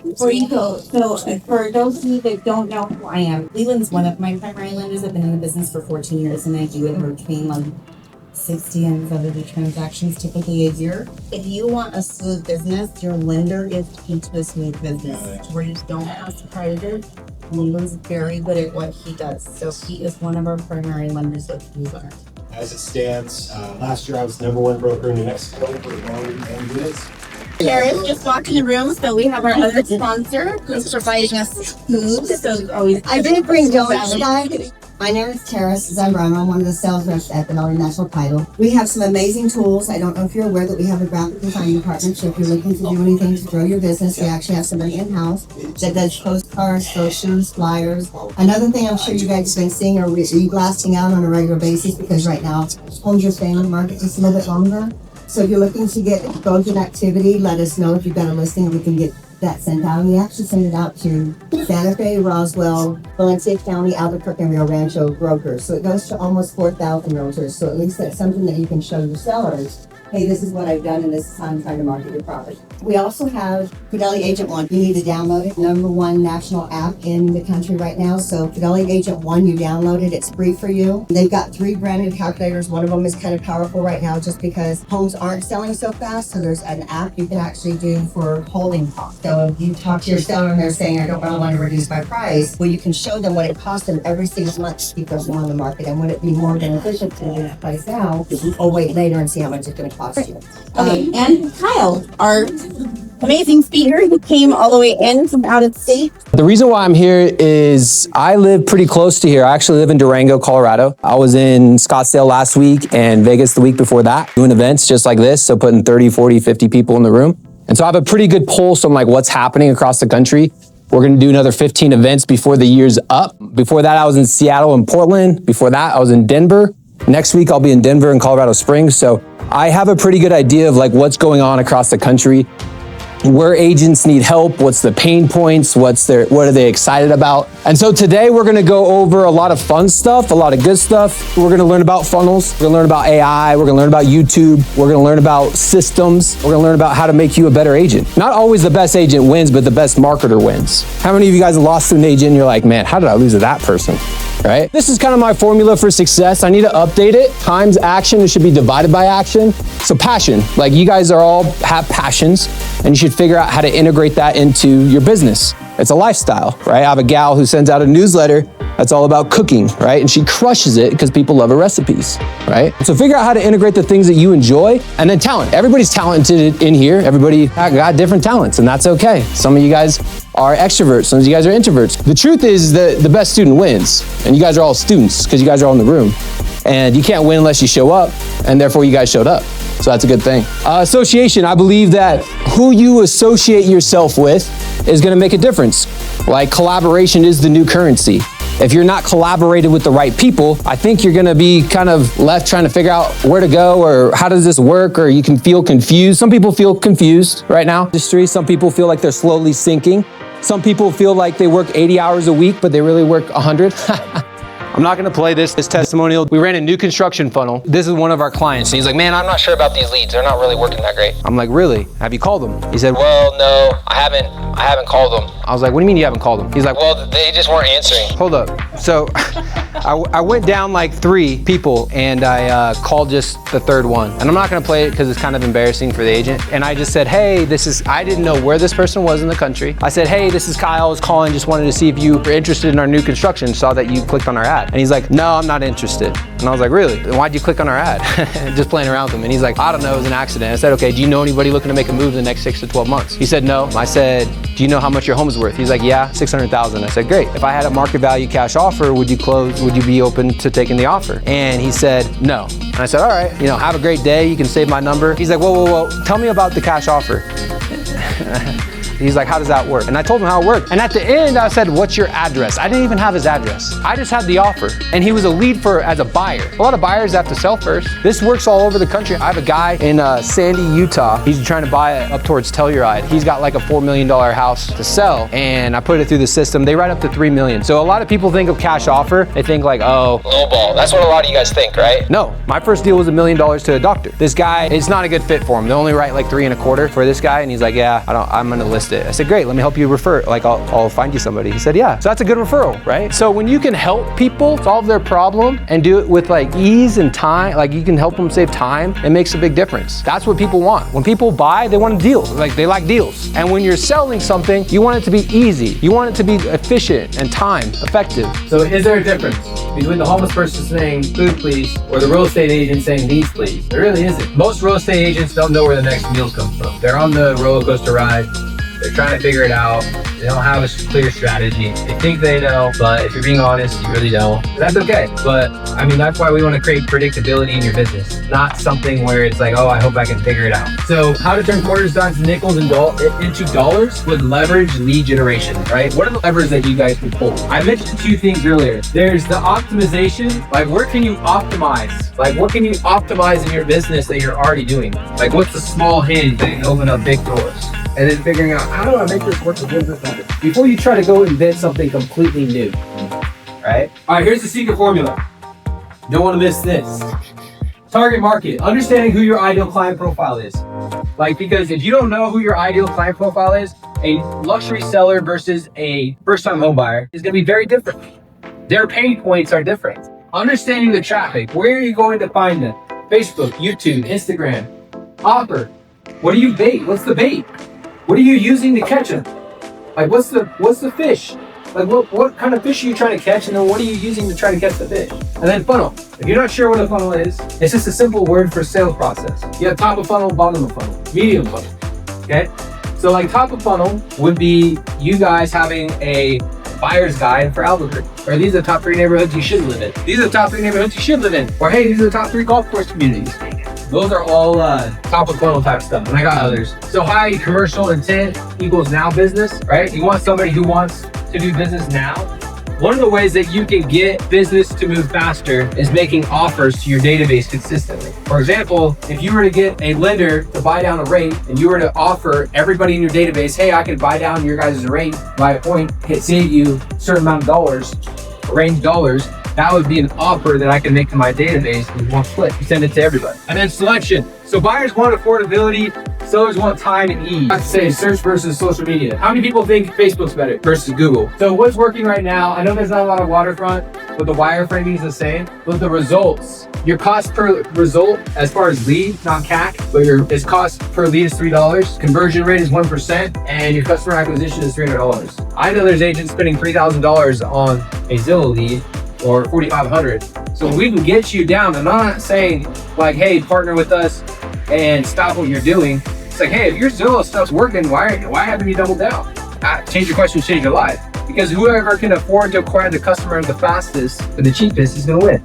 Before you go, so for those of you that don't know who I am, Leland's one of my primary lenders. I've been in the business for 14 years and I do it between 60 and 70 transactions typically a year. If you want a smooth business, your lender is key to a smooth business. Where you don't have surprises. Leland's very good at what he does. So he is one of our primary lenders that we are. As it stands, last year I was #1 broker in New Mexico for volume and units. Paris just walked in the room, so we have our other sponsor who's providing us food. So always. I didn't bring donuts tonight. My name is Karis Zambrano. I'm one of the sales reps at the Valley National Title. We have some amazing tools. I don't know if you're aware that we have a graphic design department. So if you're looking to do anything to grow your business, we actually have somebody in-house that does postcards, brochures, flyers. Another thing I'm sure you guys have been seeing are re-blasting out on a regular basis because right now homes are staying on the market just a little bit longer. So if you're looking to get exposure and activity, let us know if you've got a listing and we can get that sent out. We actually send it out to Santa Fe, Roswell, Valencia County, Albuquerque, and Rio Rancho brokers. So it goes to almost 4,000 realtors. So at least that's something that you can show your sellers. Hey, this is what I've done and this is how I'm trying to market your property. We also have Fidelity Agent One. You need to download it. #1 national app in the country right now. So Fidelity Agent One, you download it. It's free for you. They've got 3 brand new calculators. One of them is kind of powerful right now just because homes aren't selling so fast. So there's an app you can actually do for holding costs. So if you talk to your seller and they're saying, I don't really want to reduce my price, well, you can show them what it costs them every single month to keep those on the market. And would it be more beneficial to do that price now or wait later and see how much it's going to cost you? Okay, and Kyle, our amazing speaker who came all the way in from out of state. The reason why I'm here is I live pretty close to here. I actually live in Durango, Colorado. I was in Scottsdale last week and Vegas the week before that, doing events just like this. So putting 30, 40, 50 people in the room. And so I have a pretty good pulse on like what's happening across the country. We're gonna do another 15 events before the year's up. Before that, I was in Seattle and Portland. Before that, I was in Denver. Next week, I'll be in Denver and Colorado Springs. So I have a pretty good idea of like what's going on across the country, where agents need help, what's the pain points, what are they excited about. And so today we're gonna go over a lot of fun stuff, a lot of good stuff. We're gonna learn about funnels, we're gonna learn about AI, we're gonna learn about YouTube, we're gonna learn about systems, we're gonna learn about how to make you a better agent. Not always the best agent wins, but the best marketer wins. How many of you guys have lost to an agent and you're like, man, how did I lose to that person? Right? This is kind of my formula for success. I need to update it. Times action, it should be divided by action. So passion, like you guys are all have passions and you should figure out how to integrate that into your business. It's a lifestyle, right? I have a gal who sends out a newsletter that's all about cooking, right? And she crushes it because people love her recipes, right? So figure out how to integrate the things that you enjoy and then talent. Everybody's talented in here. Everybody got different talents and that's okay. Some of you guys are extroverts. Some of you guys are introverts. The truth is that the best student wins and you guys are all students because you guys are all in the room and you can't win unless you show up and therefore you guys showed up. So that's a good thing. Association, I believe that who you associate yourself with is gonna make a difference. Like collaboration is the new currency. If you're not collaborated with the right people, I think you're gonna be kind of left trying to figure out where to go or how does this work, or you can feel confused. Some people feel confused right now. Industry, some people feel like they're slowly sinking. Some people feel like they work 80 hours a week, but they really work 100. I'm not gonna play this testimonial. We ran a new construction funnel. This is one of our clients. And he's like, man, I'm not sure about these leads. They're not really working that great. I'm like, really? Have you called them? He said, well, no, I haven't called them. I was like, what do you mean you haven't called them? He's like, well, they just weren't answering. Hold up. So I went down like 3 people and I called just the 3rd one. And I'm not gonna play it because it's kind of embarrassing for the agent. And I just said, hey, I didn't know where this person was in the country. I said, hey, this is Kyle, I was calling, just wanted to see if you were interested in our new construction, saw that you clicked on our ad. And he's like, no, I'm not interested. And I was like, really? Then why'd you click on our ad? Just playing around with him. And he's like, I don't know, it was an accident. I said, okay, do you know anybody looking to make a move in the next 6 to 12 months? He said, no. I said, do you know how much your home is worth? He's like, yeah, 600,000. I said, great. If I had a market value cash offer, would you be open to taking the offer? And he said, no. And I said, all right, have a great day. You can save my number. He's like, whoa. Tell me about the cash offer. He's like, how does that work? And I told him how it worked. And at the end, I said, what's your address? I didn't even have his address. I just had the offer. And he was a lead as a buyer. A lot of buyers have to sell first. This works all over the country. I have a guy in Sandy, Utah. He's trying to buy it up towards Telluride. He's got like a $4 million house to sell. And I put it through the system. They write up to $3 million. So a lot of people think of cash offer. They think like, oh, lowball. That's what a lot of you guys think, right? No, my first deal was $1 million to a doctor. This guy, it's not a good fit for him. They only write like 3 1/4 for this guy. And he's like, yeah, I'm gonna list it. I said, great, let me help you refer. Like, I'll find you somebody. He said, yeah. So that's a good referral, right? So when you can help people solve their problem and do it with like ease and time, like you can help them save time, it makes a big difference. That's what people want. When people buy, they want a deal. Like, they like deals. And when you're selling something, you want it to be easy. You want it to be efficient and time effective. So is there a difference between the homeless person saying food please or the real estate agent saying needs please? There really isn't. Most real estate agents don't know where the next meals come from. They're on the roller coaster ride. They're trying to figure it out. They don't have a clear strategy. They think they know, but if you're being honest, you really don't. That's okay. But I mean, that's why we want to create predictability in your business, not something where it's like, oh, I hope I can figure it out. So how to turn quarters, dimes, nickels into dollars with leverage lead generation, right? What are the levers that you guys can pull? I mentioned two things earlier. There's the optimization, like where can you optimize? Like what can you optimize in your business that you're already doing? Like what's the small hinge that can open up big doors? And then figuring out, how do I make this work with business model? Before you try to go invent something completely new, right? All right, here's the secret formula. Don't want to miss this. Target market, understanding who your ideal client profile is. Like, because if you don't know who your ideal client profile is, a luxury seller versus a first-time home buyer is going to be very different. Their pain points are different. Understanding the traffic, where are you going to find them? Facebook, YouTube, Instagram, offer. What do you bait? What's the bait? What are you using to catch them? Like, what's the fish? Like, what kind of fish are you trying to catch? And then what are you using to try to catch the fish? And then funnel. If you're not sure what a funnel is, it's just a simple word for sales process. You have top of funnel, bottom of funnel, medium funnel, okay? So like top of funnel would be you guys having a buyer's guide for Albuquerque. Or these are the top 3 neighborhoods you should live in. These are the top 3 neighborhoods you should live in. Or hey, these are the top 3 golf course communities. Those are all top of funnel type stuff, and I got others. So high commercial intent equals now business, right? You want somebody who wants to do business now. One of the ways that you can get business to move faster is making offers to your database consistently. For example, if you were to get a lender to buy down a rate and you were to offer everybody in your database, hey, I can buy down your guys' rate by a point, save you a certain amount of dollars, range dollars, that would be an offer that I can make to my database with one click. You send it to everybody. And then selection. So buyers want affordability, sellers want time and ease. I'd say search versus social media. How many people think Facebook's better versus Google? So what's working right now? I know there's not a lot of waterfront, but the wireframing is the same. But the results, your cost per result as far as lead, not CAC, but its cost per lead is $3. Conversion rate is 1%, and your customer acquisition is $300. I know there's agents spending $3,000 on a Zillow lead, or $4,500. So we can get you down. And I'm not saying like, hey, partner with us and stop what you're doing. It's like, hey, if your Zillow stuff's working, why haven't you doubled down? Change your question, change your life. Because whoever can afford to acquire the customer the fastest or the cheapest is gonna win.